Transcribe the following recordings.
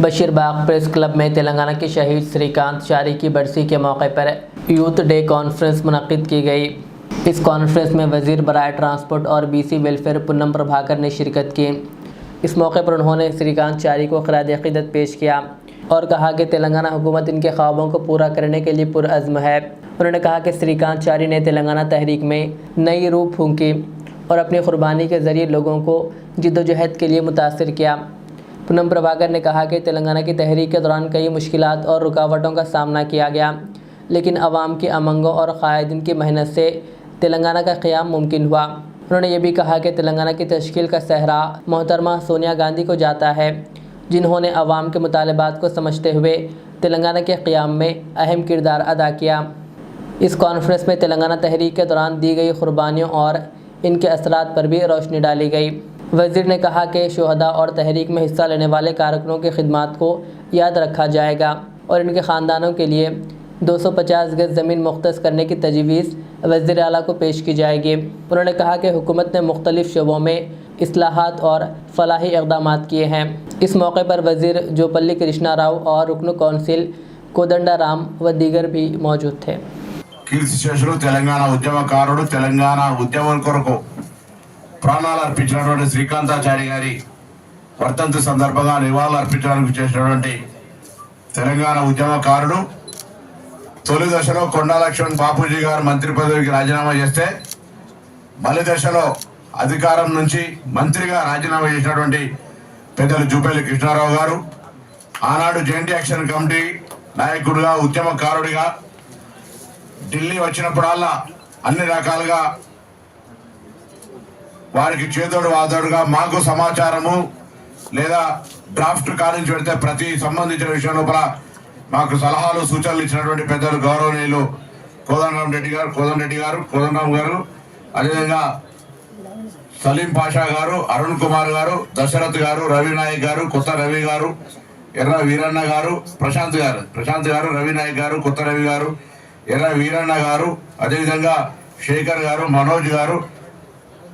Basheerbagh press club में तेलंगाना के शहीद श्रीकांत चारी की बरसी के मौके पर यूथ डे कॉन्फ्रेंस मुनक्किद की गई। इस कॉन्फ्रेंस में वज़ीर बराए ट्रांसपोर्ट और बीसी वेलफेयर पूनम प्रभाकर ने शिरकत की। इस मौके पर उन्होंने श्रीकांत चारी को खिराज अक़ीदत पेश किया और कहा कि तेलंगाना हुकूमत इनके ख्वाबों को पूरा करने के लिए पुरअज़्म है। उन्होंने कहा कि श्रीकांत चारी ने तेलंगाना तहरीक में नई रूह फूंकी और अपनी कुर्बानी के ज़रिए लोगों को जिद्दोजहद के लिए मुतासिर किया। पूनम प्रभाकर ने कहा कि तेलंगाना की तहरीक के दौरान कई मुश्किलात और रुकावटों का सामना किया गया, लेकिन अवाम की अमंगों और क़ायदीन की मेहनत से तेलंगाना का क़याम मुमकिन हुआ। उन्होंने ये भी कहा कि तेलंगाना की तश्कील का सहरा मोहतरमा सोनिया गांधी को जाता है, जिन्होंने अवाम के मुतालबात को समझते हुए तेलंगाना के क़याम में अहम किरदार अदा किया। इस कॉन्फ्रेंस में तेलंगाना तहरीक के दौरान दी गई कुर्बानियों और इनके असरात पर भी रोशनी डाली गई। वज़ीर ने कहा कि शुहदा और तहरीक में हिस्सा लेने वाले कारकुनों की खिदमात को याद रखा जाएगा और इनके ख़ानदानों के लिए 250 गज़ ज़मीन मुख्तस करने की तजवीज़ वज़ीर आला को पेश की जाएगी। उन्होंने कहा कि हुकूमत ने मुख्तलिफ़ शोबों में इस्लाहात और फलाही इक़दामात किए हैं। इस मौके पर वज़ीर जोपल्ली कृष्णा राव और रुकन कौंसिल कोदंडा राम व दीगर भी मौजूद थे। తెలంగాణ ఉద్యమకారుడు తెలంగాణ ఉద్యమం కొరకు ప్రాణాలు అర్పించినటువంటి శ్రీకాంతాచారి గారి వర్ధంతి సందర్భంగా నివాళులు అర్పించడానికి చేసినటువంటి తెలంగాణ ఉద్యమకారుడు తొలి దశలో కొండా లక్ష్మణ్ బాపూజీ గారు మంత్రి పదవికి రాజీనామా చేస్తే మలి దశలో అధికారం నుంచి మంత్రిగా రాజీనామా చేసినటువంటి పెద్దలు జూపల్లి కృష్ణారావు గారు ఆనాడు జాయింట్ యాక్షన్ కమిటీ నాయకుడిగా ఉద్యమకారుడిగా ఢిల్లీ వచ్చినప్పుడల్లా అన్ని రకాలుగా వారికి చేదోడు వాదోడుగా మాకు సమాచారము లేదా డ్రాఫ్ట్ కారించి పెడితే ప్రతి సంబంధించిన విషయం లోపల మాకు సలహాలు సూచనలు ఇచ్చినటువంటి పెద్దలు గౌరవనీయులు కోదండరామ్ గారు అదేవిధంగా సలీం పాషా గారు, అరుణ్ కుమార్ గారు, దశరథ్ గారు, రవి నాయక్ గారు, కొత్త రవి గారు, ఎర్ర వీరన్న గారు, ప్రశాంత్ గారు, రవి నాయక్ గారు, కొత్త రవి గారు, ఎర్ర వీరన్న గారు, అదేవిధంగా శేఖర్ గారు, మనోజ్ గారు,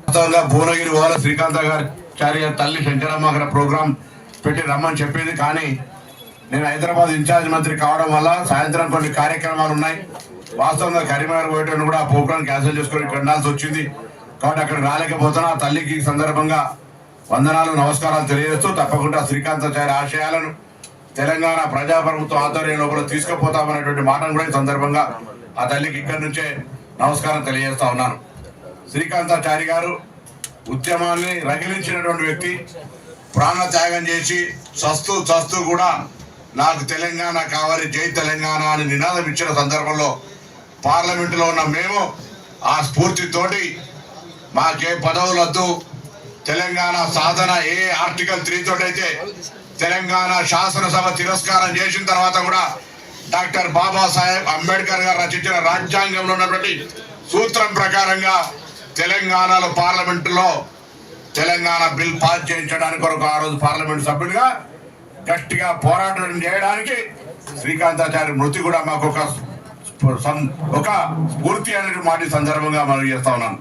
మొత్తంగా భువనగిరి పోవాల శ్రీకాంత గారు చారి గారి తల్లి శంకరమ్మ అక్కడ ప్రోగ్రాం పెట్టి రమ్మని చెప్పింది. కానీ నేను హైదరాబాద్ ఇన్ఛార్జ్ మంత్రి కావడం వల్ల సాయంత్రం కొన్ని కార్యక్రమాలు ఉన్నాయి. వాస్తవంగా కరీంనగర్ పోయేటప్పుడు కూడా ఆ ప్రోగ్రాం క్యాన్సిల్ చేసుకొని ఇక్కడ ఉండాల్సి వచ్చింది. కాబట్టి అక్కడ రాలేకపోతున్నా ఆ తల్లికి సందర్భంగా వందనాలు నమస్కారాలు తెలియజేస్తూ తప్పకుండా శ్రీకాంతాచారి ఆశయాలను తెలంగాణ ప్రజాప్రభుత్వ ఆధ్వర్యం లోపల తీసుకుపోతామనేటువంటి మాటను కూడా ఈ సందర్భంగా ఆ తల్లికి ఇక్కడి నుంచే నమస్కారం తెలియజేస్తా ఉన్నాను. శ్రీకాంతాచారి గారు ఉద్యమాన్ని రగిలించినటువంటి వ్యక్తి, ప్రాణ త్యాగం చేసి చస్తూ కూడా నాకు తెలంగాణ కావాలి, జై తెలంగాణ అని నినాదం ఇచ్చిన సందర్భంలో పార్లమెంటులో ఉన్న మేము ఆ స్ఫూర్తితోటి మాకే పదవులు వద్దు, తెలంగాణ సాధన ఏ ఆర్టికల్ 3 తోటైతే తెలంగాణ శాసనసభ తిరస్కారం చేసిన తర్వాత కూడా డాక్టర్ బాబాసాహెబ్ అంబేద్కర్ గారు రచించిన రాజ్యాంగంలో ఉన్నటువంటి సూత్రం ప్రకారంగా తెలంగాణలో పార్లమెంటులో తెలంగాణ బిల్ పాస్ చేయించడానికి కొరకు ఆ రోజు పార్లమెంట్ సభ్యుడిగా గట్టిగా పోరాటం చేయడానికి శ్రీకాంతాచారి మృతి కూడా మాకు ఒక స్ఫూర్తి అనే మాట సందర్భంగా మనం చేస్తా ఉన్నాను.